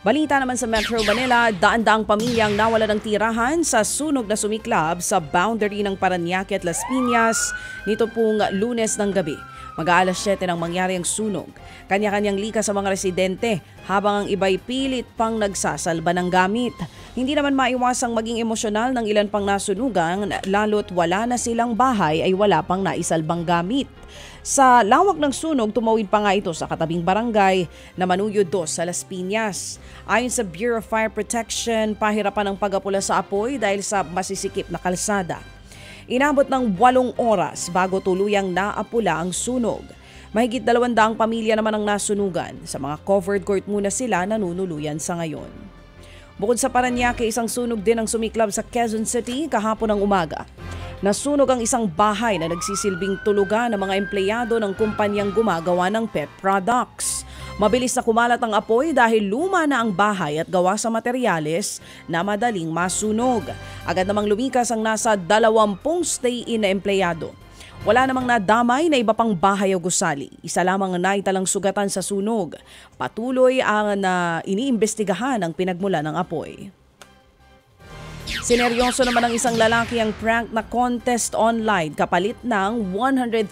Balita naman sa Metro Manila, daan-daang pamilyang nawala ng tirahan sa sunog na sumiklab sa boundary ng Parañaque at Las Piñas nito pong Lunes ng gabi. Mag-aalas 7 nang mangyari ang sunog. Kanya-kanyang likas sa mga residente habang ang iba'y pilit pang nagsasalba ng gamit. Hindi naman maiwasang maging emosyonal ng ilan pang nasunugan lalo't wala na silang bahay ay wala pang naisalbang gamit. Sa lawak ng sunog, tumawid pa nga ito sa katabing barangay na Manuyod 2 sa Las Piñas. Ayon sa Bureau of Fire Protection, pahirapan ang pag-apula sa apoy dahil sa masisikip na kalsada. Inabot ng 8 oras bago tuluyang naapula ang sunog. Mahigit 200 pamilya naman ang nasunugan. Sa mga covered court muna sila nanunuluyan sa ngayon. Bukod sa Parañaque, isang sunog din ang sumiklab sa Quezon City kahapon ng umaga. Nasunog ang isang bahay na nagsisilbing tulugan ng mga empleyado ng kumpanyang gumagawa ng pet products. Mabilis na kumalat ang apoy dahil luma na ang bahay at gawa sa materyales na madaling masunog. Agad namang lumikas ang nasa 20 stay-in na empleyado. Wala namang nadamay na iba pang bahay o gusali. Isa lamang ang naitalang sugatan sa sunog. Patuloy ang iniimbestigahan ang pinagmula ng apoy. Sineryoso naman ng isang lalaki ang prank na contest online kapalit ng 100,000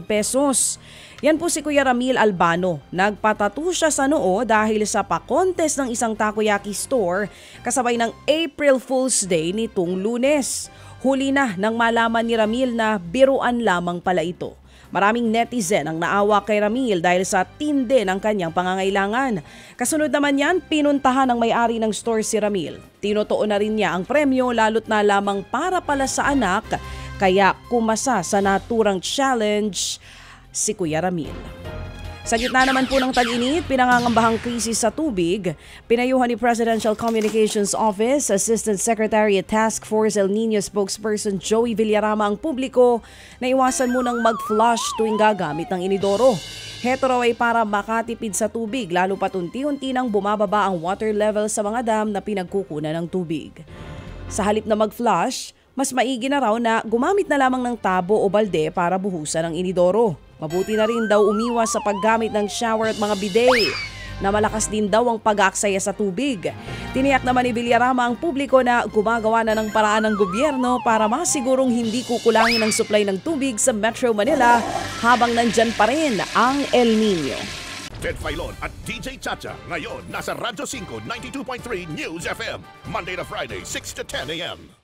pesos. Yan po si Kuya Ramil Albano. Nagpatato siya sa noo dahil sa pa-contest ng isang takoyaki store kasabay ng April Fool's Day nitong Lunes. Huli na nang malaman ni Ramil na biruan lamang pala ito. Maraming netizen ang naawa kay Ramil dahil sa tindi ng kanyang pangangailangan. Kasunod naman yan, pinuntahan ng may-ari ng store si Ramil. Tinutuon na rin niya ang premyo lalo't na lamang para pala sa anak, kaya kumasa sa naturang challenge si Kuya Ramil. Sa gitna naman po ng tag-init, pinangangambahang krisis sa tubig, pinayuhan ni Presidential Communications Office Assistant Secretary at Task Force El Nino spokesperson Joey Villarama ang publiko na iwasan munang mag-flush tuwing gagamit ng inidoro. Heto raw ay para makatipid sa tubig lalo pat unti-unti nang bumababa ang water level sa mga dam na pinagkukunan ng tubig. Sa halip na mag-flush, mas maigi na raw na gumamit na lamang ng tabo o balde para buhusan ang inidoro. Mabuti na rin daw umiwas sa paggamit ng shower at mga bidet na malakas din daw ang pag-aaksaya sa tubig. Tiniyak naman ni Villarama ang publiko na gumagawa na ng paraan ng gobyerno para masigurong hindi kukulangin ang supply ng tubig sa Metro Manila habang nandyan pa rin ang El Nino. Ted Filon at DJ Chacha ngayon nasa Radyo 5 92.3 News FM Monday to Friday 6 to 10 a.m.